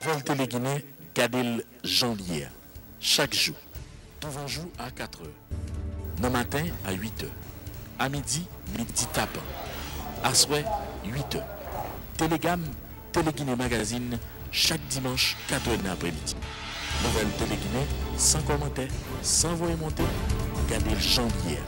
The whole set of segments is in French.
Vol Téléguinée, Gadel Janvier. Chaque jour. Tout jour à 4 h. Le matin à 8 h. À midi, midi tapant. À soir, 8 h. Télégamme, Téléguinée Magazine, chaque dimanche, 4 h l'après-midi. Nouvelle Téléguinée, sans commentaire, sans voix monter, Gadel Janvier.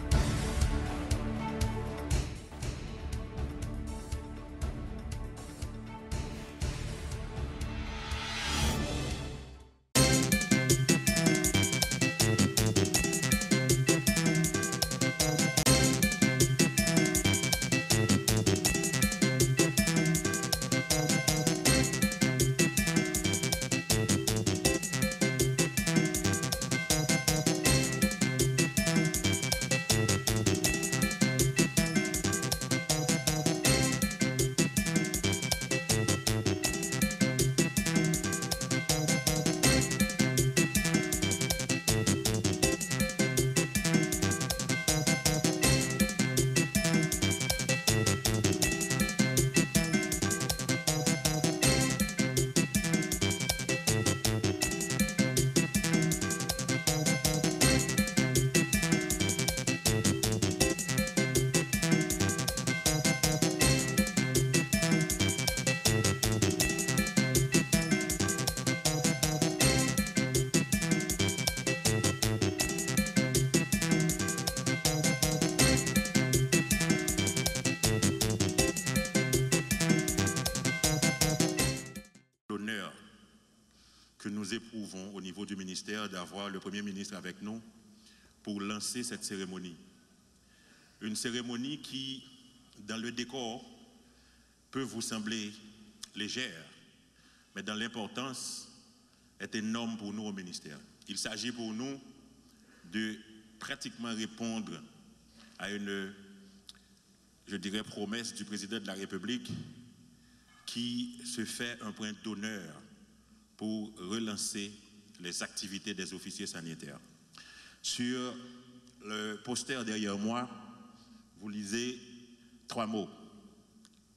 Que nous éprouvons au niveau du ministère d'avoir le Premier ministre avec nous pour lancer cette cérémonie. Une cérémonie qui, dans le décor, peut vous sembler légère, mais dans l'importance, est énorme pour nous au ministère. Il s'agit pour nous de pratiquement répondre à une, je dirais, promesse du président de la République qui se fait un point d'honneur pour relancer les activités des officiers sanitaires. Sur le poster derrière moi, vous lisez 3 mots: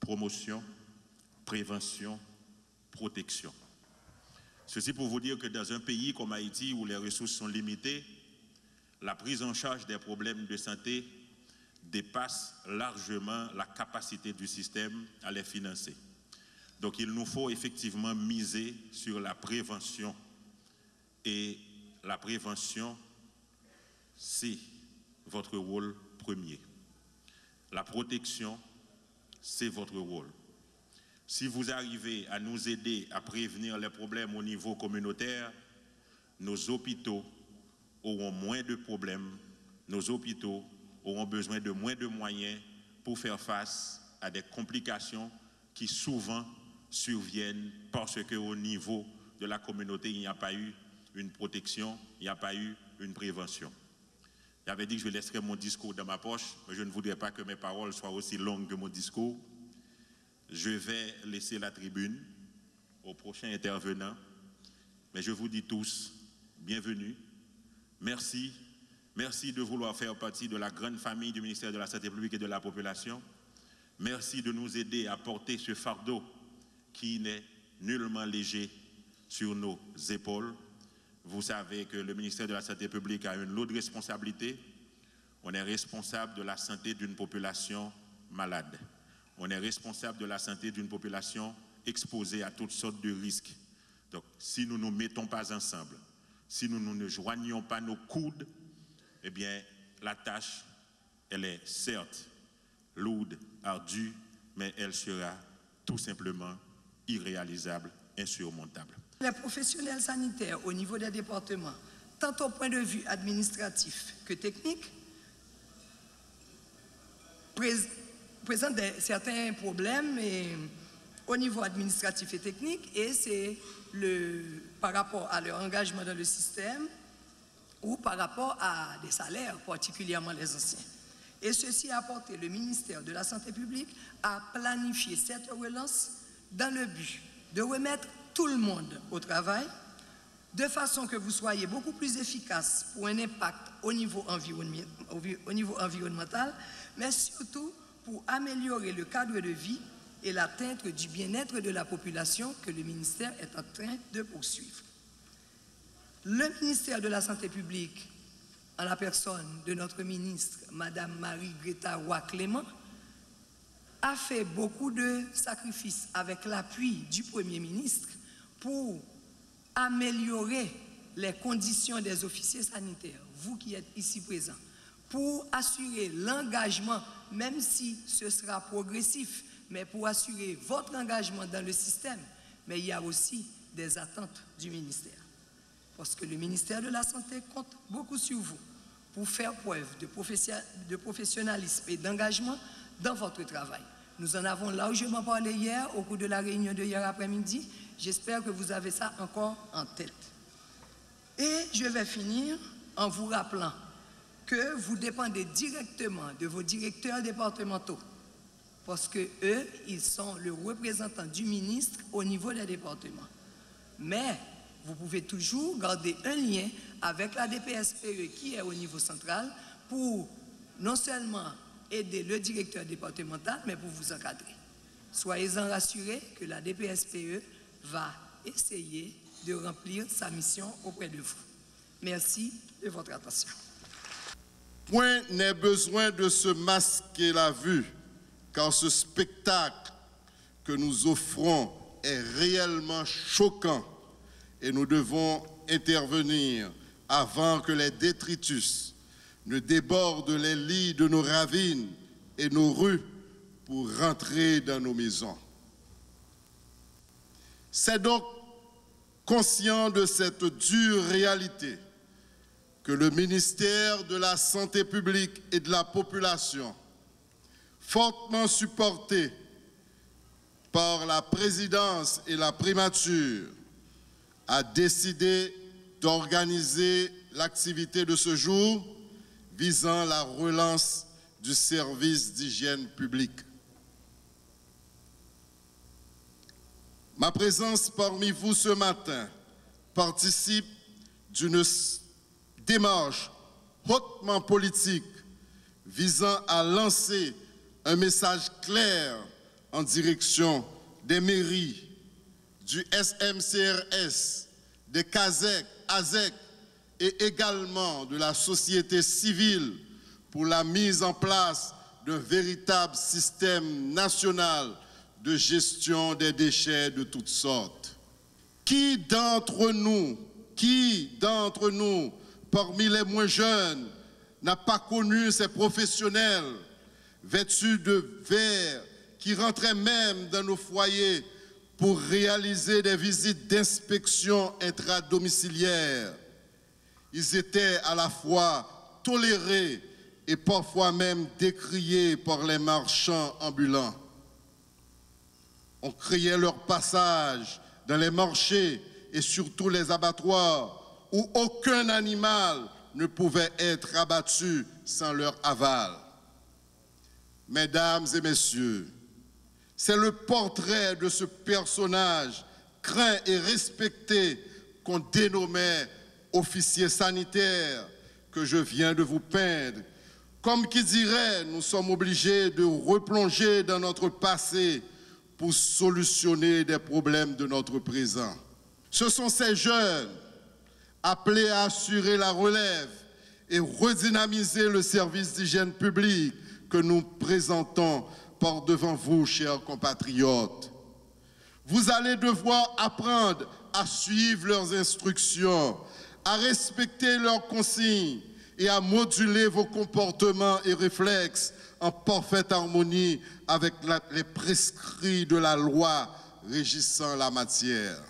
promotion, prévention, protection. Ceci pour vous dire que dans un pays comme Haïti, où les ressources sont limitées, la prise en charge des problèmes de santé dépasse largement la capacité du système à les financer. Donc il nous faut effectivement miser sur la prévention. Et la prévention, c'est votre rôle premier. La protection, c'est votre rôle. Si vous arrivez à nous aider à prévenir les problèmes au niveau communautaire, nos hôpitaux auront moins de problèmes, nos hôpitaux auront besoin de moins de moyens pour faire face à des complications qui souvent surviennent parce qu'au niveau de la communauté, il n'y a pas eu une protection, il n'y a pas eu une prévention. J'avais dit que je laisserais mon discours dans ma poche, mais je ne voudrais pas que mes paroles soient aussi longues que mon discours. Je vais laisser la tribune au prochain intervenant, mais je vous dis tous, bienvenue, merci, merci de vouloir faire partie de la grande famille du ministère de la Santé publique et de la population. Merci de nous aider à porter ce fardeau qui n'est nullement léger sur nos épaules. Vous savez que le ministère de la Santé publique a une lourde responsabilité. On est responsable de la santé d'une population malade. On est responsable de la santé d'une population exposée à toutes sortes de risques. Donc, si nous ne nous mettons pas ensemble, si nous ne joignons pas nos coudes, eh bien, la tâche, elle est certes lourde, ardue, mais elle sera tout simplement irréalisable, insurmontable. Les professionnels sanitaires au niveau des départements, tant au point de vue administratif que technique, présentent certains problèmes au niveau administratif et technique, et c'est par rapport à leur engagement dans le système ou par rapport à des salaires, particulièrement les anciens. Et ceci a porté le ministère de la Santé publique à planifier cette relance dans le but de remettre tout le monde au travail, de façon que vous soyez beaucoup plus efficace pour un impact au niveau environnemental, mais surtout pour améliorer le cadre de vie et l'atteinte du bien-être de la population que le ministère est en train de poursuivre. Le ministère de la Santé publique, en la personne de notre ministre, Madame Marie-Greta Roy-Clément, a fait beaucoup de sacrifices avec l'appui du Premier ministre pour améliorer les conditions des officiers sanitaires, vous qui êtes ici présents, pour assurer l'engagement, même si ce sera progressif, mais pour assurer votre engagement dans le système. Mais il y a aussi des attentes du ministère. Parce que le ministère de la Santé compte beaucoup sur vous pour faire preuve de professionnalisme et d'engagement dans votre travail. Nous en avons largement parlé hier, au cours de la réunion de hier après-midi. J'espère que vous avez ça encore en tête. Et je vais finir en vous rappelant que vous dépendez directement de vos directeurs départementaux, parce que eux, ils sont le représentant du ministre au niveau des départements. Mais vous pouvez toujours garder un lien avec la DPSPE qui est au niveau central pour non seulement aider le directeur départemental, mais pour vous encadrer. Soyez-en rassurés que la DPSPE va essayer de remplir sa mission auprès de vous. Merci de votre attention. Point n'est besoin de se masquer la vue, car ce spectacle que nous offrons est réellement choquant et nous devons intervenir avant que les détritus ne débordent les lits de nos ravines et nos rues pour rentrer dans nos maisons. C'est donc conscient de cette dure réalité que le ministère de la Santé publique et de la population, fortement supporté par la présidence et la primature, a décidé d'organiser l'activité de ce jour visant la relance du service d'hygiène publique. Ma présence parmi vous ce matin participe d'une démarche hautement politique visant à lancer un message clair en direction des mairies, du SMCRS, des CASEC, ASEC et également de la société civile pour la mise en place d'un véritable système national de gestion des déchets de toutes sortes. Qui d'entre nous, parmi les moins jeunes, n'a pas connu ces professionnels vêtus de vert qui rentraient même dans nos foyers pour réaliser des visites d'inspection intradomiciliaires? Ils étaient à la fois tolérés et parfois même décriés par les marchands ambulants. On criait leur passage dans les marchés et surtout les abattoirs où aucun animal ne pouvait être abattu sans leur aval. Mesdames et messieurs, c'est le portrait de ce personnage craint et respecté qu'on dénommait officier sanitaire que je viens de vous peindre. Comme qui dirait, nous sommes obligés de replonger dans notre passé pour solutionner des problèmes de notre présent. Ce sont ces jeunes appelés à assurer la relève et redynamiser le service d'hygiène publique que nous présentons par devant vous, chers compatriotes. Vous allez devoir apprendre à suivre leurs instructions, à respecter leurs consignes et à moduler vos comportements et réflexes en parfaite harmonie avec les prescrits de la loi régissant la matière.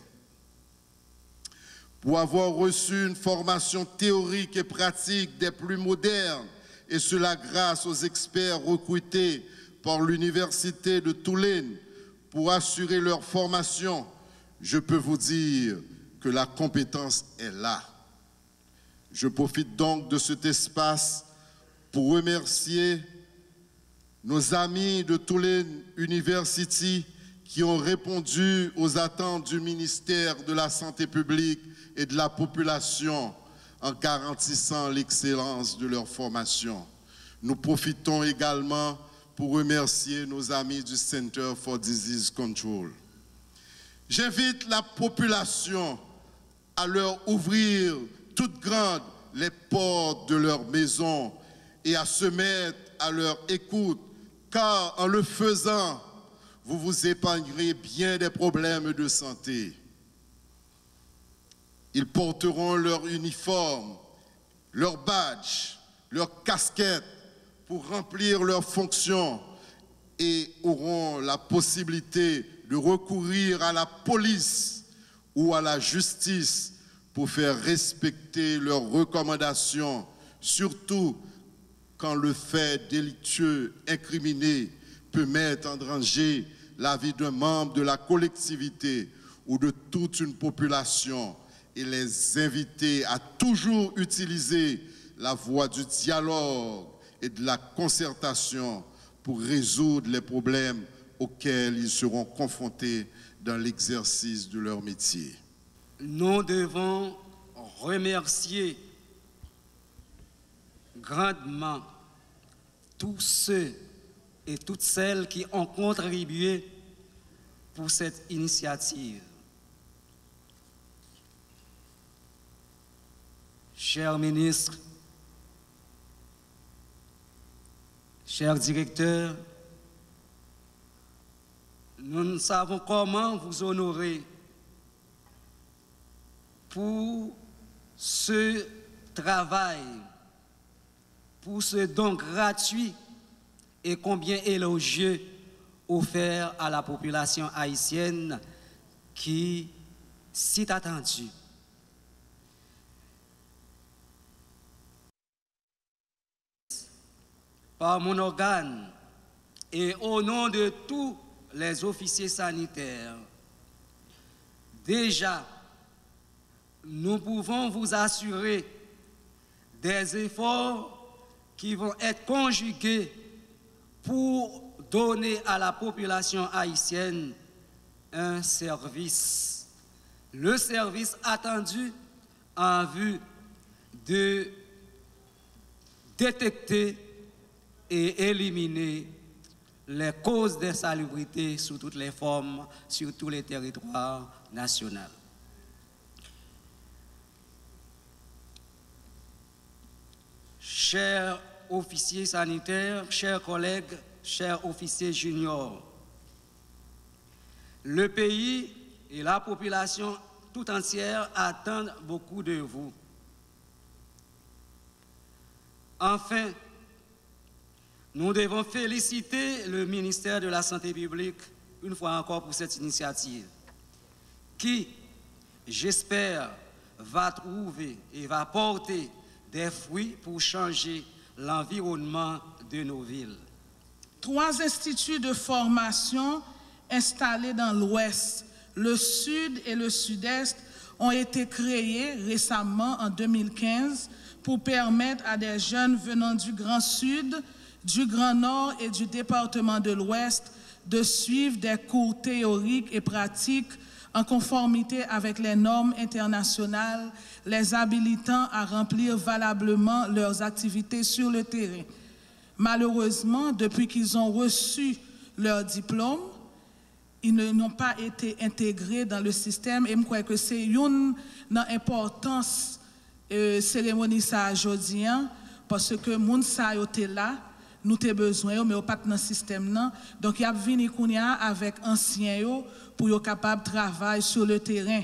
Pour avoir reçu une formation théorique et pratique des plus modernes, et cela grâce aux experts recrutés par l'Université de Tulane pour assurer leur formation, je peux vous dire que la compétence est là. Je profite donc de cet espace pour remercier nos amis de Tulane University qui ont répondu aux attentes du ministère de la Santé publique et de la population en garantissant l'excellence de leur formation. Nous profitons également pour remercier nos amis du Center for Disease Control. J'invite la population à leur ouvrir toutes grandes les portes de leur maison et à se mettre à leur écoute, car en le faisant, vous vous épargnerez bien des problèmes de santé. Ils porteront leur uniforme, leur badge, leur casquette pour remplir leurs fonctions et auront la possibilité de recourir à la police ou à la justice pour faire respecter leurs recommandations, surtout quand le fait délictueux incriminé peut mettre en danger la vie d'un membre de la collectivité ou de toute une population, et les inviter à toujours utiliser la voie du dialogue et de la concertation pour résoudre les problèmes auxquels ils seront confrontés dans l'exercice de leur métier. Nous devons remercier grandement tous ceux et toutes celles qui ont contribué pour cette initiative. Chers ministres, chers directeurs, nous ne savons comment vous honorer pour ce travail, pour ce don gratuit et combien élogieux offert à la population haïtienne qui s'y attendue. Par mon organe et au nom de tous les officiers sanitaires, déjà, nous pouvons vous assurer des efforts qui vont être conjugués pour donner à la population haïtienne un service. Le service attendu en vue de détecter et éliminer les causes d'insalubrité sous toutes les formes, sur tous les territoires nationaux. Chers officiers sanitaires, chers collègues, chers officiers juniors, le pays et la population tout entière attendent beaucoup de vous. Enfin, nous devons féliciter le ministère de la Santé publique une fois encore pour cette initiative qui, j'espère, va trouver et va porter des fruits pour changer l'environnement de nos villes. 3 instituts de formation installés dans l'Ouest, le Sud et le Sud-Est ont été créés récemment en 2015 pour permettre à des jeunes venant du Grand Sud, du Grand Nord et du département de l'Ouest de suivre des cours théoriques et pratiques en conformité avec les normes internationales, les habilitant à remplir valablement leurs activités sur le terrain. Malheureusement, depuis qu'ils ont reçu leur diplôme, ils n'ont pas été intégrés dans le système et je crois que c'est une importance cérémonie ça aujourd'hui parce que moun sa yo te là, nous avons besoin mais pas dans le système non. Donc il y a venu avec anciens yo pour être capable de travailler sur le terrain.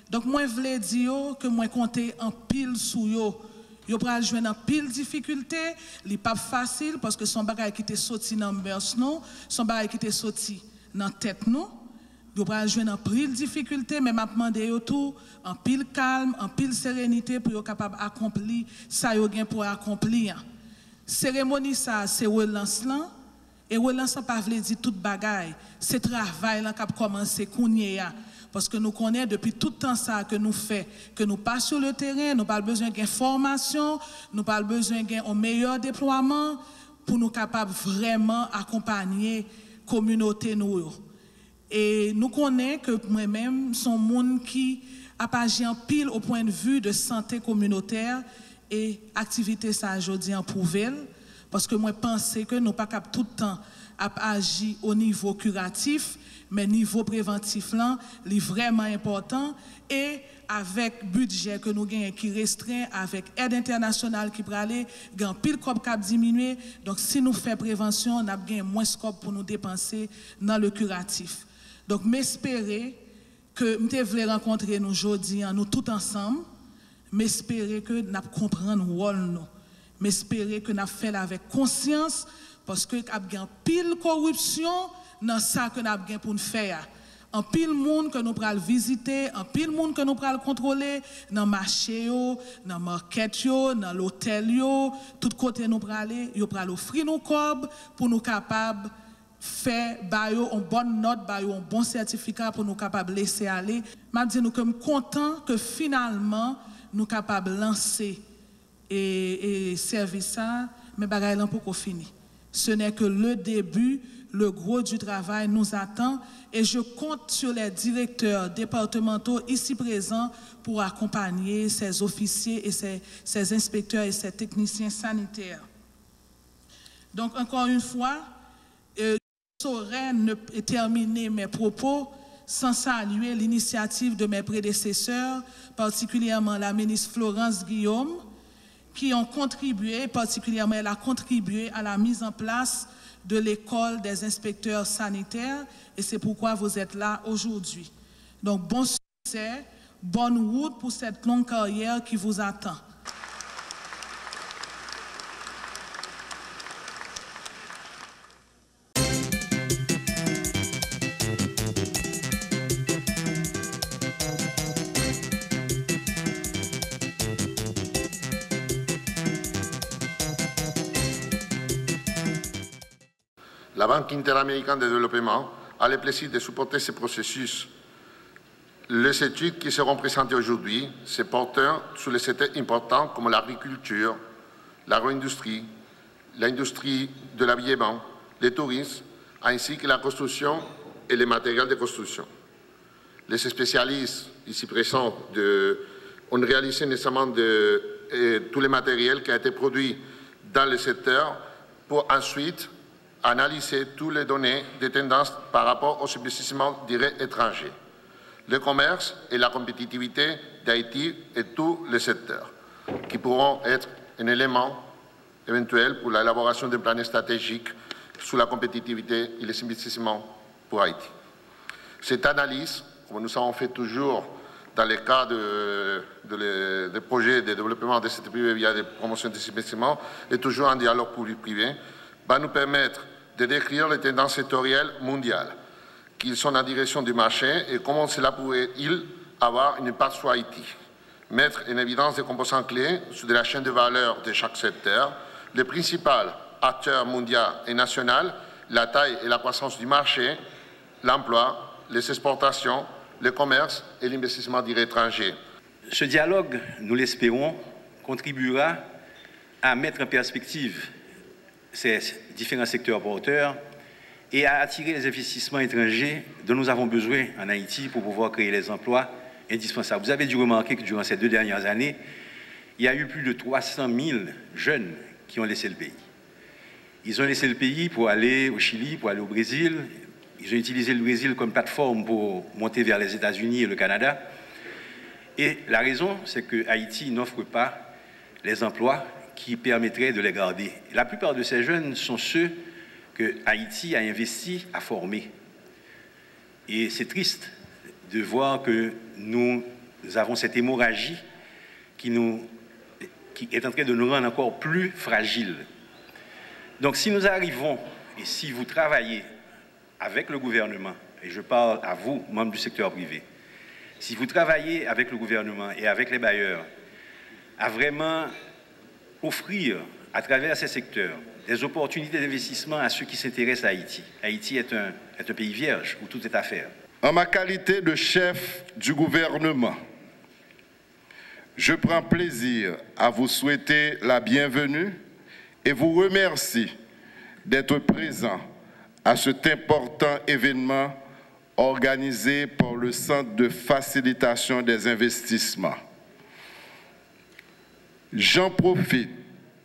Donc moi je voulais dire que moi compter en pile sous yo. Yo pral joindre en pile difficulté, li pas facile parce que son bagage qui était sorti dans mœurs nous, son bagage qui était sorti dans tête nous. Yo pral joindre en pile difficulté mais m'a demandé yo tout en pile calme, en pile sérénité pour être capable accomplir ça yo gen pour accomplir. Cérémonie ça c'est relance là et relance pas veut dire toute bagaille, c'est travail là qui a commencé kounye ya. Parce que nous connaissons depuis tout le temps ça que nous faisons, que nous pas sur le terrain, nous pas besoin d'une formation, nous pas besoin d'un meilleur déploiement pour nous capables vraiment accompagner la communauté nous. Et nous connaissons que moi-même, son monde qui a agi en pile au point de vue de santé communautaire et activité ça aujourd'hui en prouvel, parce que moi pense que nous pas capable tout le temps a agi au niveau curatif, mais niveau préventif là, est vraiment important et avec budget que nous gagnons qui restreint, avec aide internationale qui peut aller, gagne pile scope cap diminuer. Donc si nous faisons prévention, on a gagné moins scope pour nous dépenser dans le curatif. Donc m'espérer que nous voulons rencontrer nous aujourd'hui, nous tous ensemble, m'espérer que nous comprenons le rôle nous, m'espérer que nous faisons avec conscience parce que nous avons pile corruption dans ça que nous avons pour nous faire. En pile monde que nous pral visiter, en pile monde que nous pral contrôler dans marché yo, dans market yo, dans l'hôtel yo, tout côté nous pral aller, yo pral offrir nous cob pour nous capable faire bayo une bonne note, bayo un bon certificat pour nous capable laisser aller. M'a dit nous que content que finalement nous capable lancer et service ça, mais bagay là pour fini. Ce n'est que le début. Le gros du travail nous attend et je compte sur les directeurs départementaux ici présents pour accompagner ces officiers et ces inspecteurs et ces techniciens sanitaires. Donc, encore une fois, je ne saurais terminer mes propos sans saluer l'initiative de mes prédécesseurs, particulièrement la ministre Florence Guillaume, qui ont contribué, particulièrement elle a contribué à la mise en place de l'école des inspecteurs sanitaires et c'est pourquoi vous êtes là aujourd'hui. Donc bon succès, bonne route pour cette longue carrière qui vous attend. La Banque interaméricaine de développement a le plaisir de supporter ce processus. Les études qui seront présentées aujourd'hui se portent sur les secteurs importants comme l'agriculture, l'agro-industrie, l'industrie de l'habillement, le tourisme, ainsi que la construction et les matériels de construction. Les spécialistes ici présents ont réalisé nécessairement tous les matériels qui ont été produits dans le secteur pour ensuite analyser toutes les données des tendances par rapport aux investissements directs étrangers, le commerce et la compétitivité d'Haïti et tous les secteurs, qui pourront être un élément éventuel pour l'élaboration d'un plan stratégique sur la compétitivité et les investissements pour Haïti. Cette analyse, comme nous avons fait toujours dans le cas des projets de développement de cette privée via des promotions des investissements, est toujours en dialogue public-privé, va nous permettre de décrire les tendances sectorielles mondiales qui sont en direction du marché et comment cela pourrait-il avoir une impact sur Haïti. Mettre en évidence des composants clés sur la chaîne de valeur de chaque secteur, les principaux acteurs mondiaux et nationaux, la taille et la croissance du marché, l'emploi, les exportations, le commerce et l'investissement direct étranger. Ce dialogue, nous l'espérons, contribuera à mettre en perspective ces différents secteurs porteurs et à attirer les investissements étrangers dont nous avons besoin en Haïti pour pouvoir créer les emplois indispensables. Vous avez dû remarquer que durant ces 2 dernières années, il y a eu plus de 300 000 jeunes qui ont laissé le pays. Ils ont laissé le pays pour aller au Chili, pour aller au Brésil. Ils ont utilisé le Brésil comme plateforme pour monter vers les États-Unis et le Canada. Et la raison, c'est que Haïti n'offre pas les emplois qui permettraient de les garder. La plupart de ces jeunes sont ceux que Haïti a investi à former. Et c'est triste de voir que nous avons cette hémorragie qui est en train de nous rendre encore plus fragiles. Donc si nous arrivons, et si vous travaillez avec le gouvernement, et je parle à vous, membres du secteur privé, si vous travaillez avec le gouvernement et avec les bailleurs, à vraiment offrir à travers ces secteurs des opportunités d'investissement à ceux qui s'intéressent à Haïti. Haïti est un pays vierge où tout est à faire. En ma qualité de chef du gouvernement, je prends plaisir à vous souhaiter la bienvenue et vous remercie d'être présent à cet important événement organisé par le Centre de facilitation des investissements. J'en profite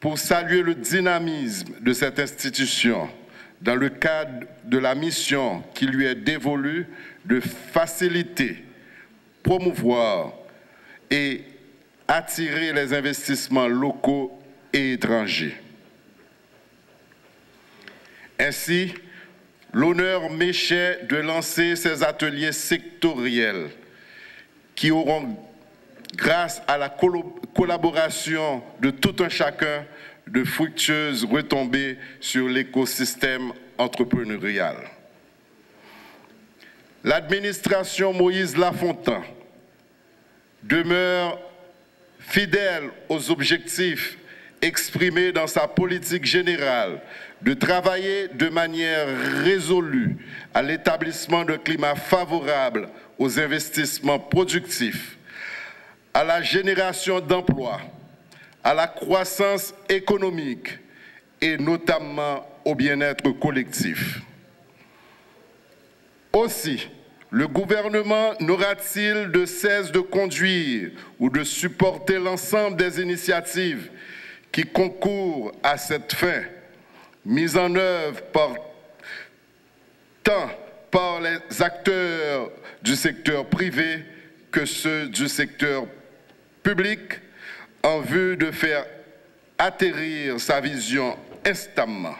pour saluer le dynamisme de cette institution dans le cadre de la mission qui lui est dévolue de faciliter, promouvoir et attirer les investissements locaux et étrangers. Ainsi, l'honneur m'échait de lancer ces ateliers sectoriels qui auront, grâce à la collaboration de tout un chacun, de fructueuses retombées sur l'écosystème entrepreneurial. L'administration Moïse Lafontaine demeure fidèle aux objectifs exprimés dans sa politique générale de travailler de manière résolue à l'établissement d'un climat favorable aux investissements productifs, à la génération d'emplois, à la croissance économique et notamment au bien-être collectif. Aussi, le gouvernement n'aura-t-il de cesse de conduire ou de supporter l'ensemble des initiatives qui concourent à cette fin, mise en œuvre tant par les acteurs du secteur privé que ceux du secteur public, en vue de faire atterrir sa vision instamment.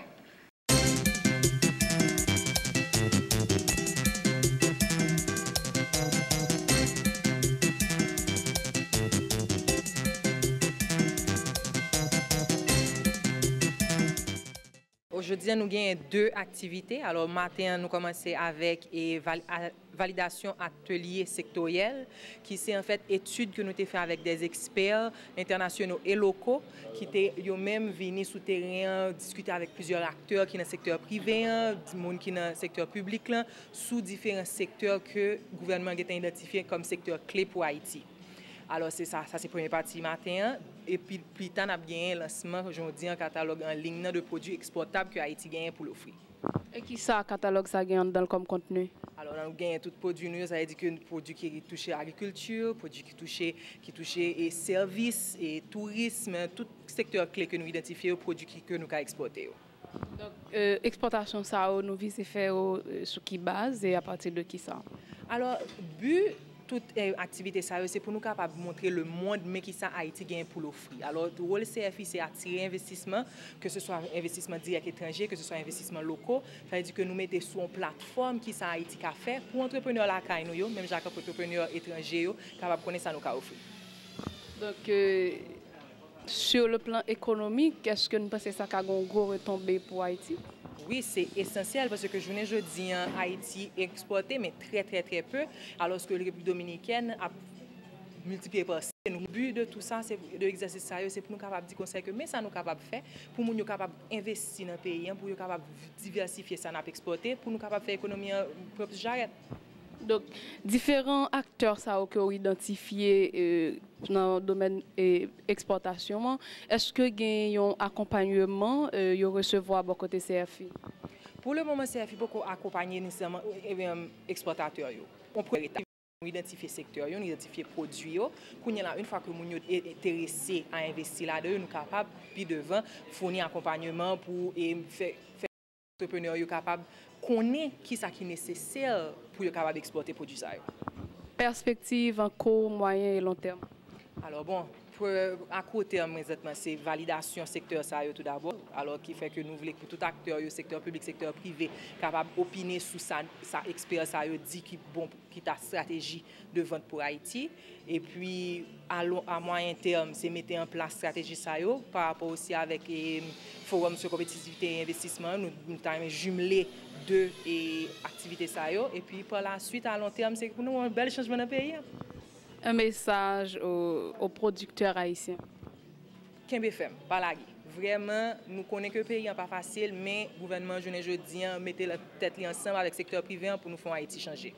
Aujourd'hui, nous avons deux activités. Alors, matin, nous commençons avec validation atelier sectoriel, qui c'est en fait étude que nous avons fait avec des experts internationaux et locaux, qui étaient même venus sur le terrain, discuter avec plusieurs acteurs qui sont dans le secteur privé, des gens qui sont dans le secteur public, sous différents secteurs que le gouvernement a identifiés comme secteur clé pour Haïti. Alors, c'est ça c'est la première partie matin. Et puis, plus tard, on a bien un lancement aujourd'hui en catalogue en ligne de produits exportables que Haïti gagne pour l'offrir. Et qui ça, catalogue, ça gagne comme contenu? Alors, on gagne tout produit, ça veut dire que produits qui touchent l'agriculture, produits qui touchent et services, et tourisme, tout secteur clé que nous identifions, produits que nous avons exportés. Donc, exportation, ça, nous visons faire sur qui base et à partir de qui ça? Alors, but toute activité sérieuse, c'est pour nous capables de montrer le monde mais qui ça Haïti gagne pour l'offrir. Alors, le rôle CFI, c'est attirer investissement, que ce soit investissement direct étranger, que ce soit investissement locaux. Ça veut dire que nous mettons sur une plateforme qui ça Haïti a fait pour entrepreneurs là, même Jacques entrepreneurs étrangers, capables de connaître ça nous offrir. Donc, sur le plan économique, est-ce que nous pensons que ça a une grosse retombée pour Haïti? Oui, c'est essentiel parce que je dis en Haïti exporté, mais très peu, alors que la République dominicaine a multiplié par 6. Le but de tout ça, c'est de l'exercice sérieux, c'est pour nous capables de dire que mais ça nous capables de faire, pour nous capables d'investir dans le pays, pour nous capables de diversifier ça n'a pas exporté, pour nous capables de faire économie propre jarret. Donc, différents acteurs ça qui ont identifié dans le domaine exportation, est-ce que y a un accompagnement y recevoir de côté CFI? Pour le moment, CFI beaucoup accompagner nécessairement exportateurs. On peut identifier secteur, on identifier produits. Une fois que nous sommes intéressés à investir là-dedans, nous sommes capables puis devant fournir accompagnement pour faire entrepreneurs capables connaître qui est nécessaire pour être capable d'exporter les produits. Perspective en court, moyen et long terme? Alors bon, à court terme, c'est validation secteur tout d'abord, alors qui fait que nous voulons que tout acteur, secteur public, secteur privé, capable d'opiner sur sa expert dit qui ta stratégie de vente pour Haïti. Et puis à moyen terme, c'est mettre en place stratégie par rapport aussi avec le forum sur compétitivité et investissement, nous avons jumelé deux activités et puis par la suite à long terme, c'est pour nous un bel changement dans le pays. Un message aux producteurs haïtiens? Kembefem, Balagi. Vraiment, nous connaissons que le pays n'est pas facile, mais le gouvernement, je dis, mettez la tête ensemble avec le secteur privé pour nous faire Haïti changer.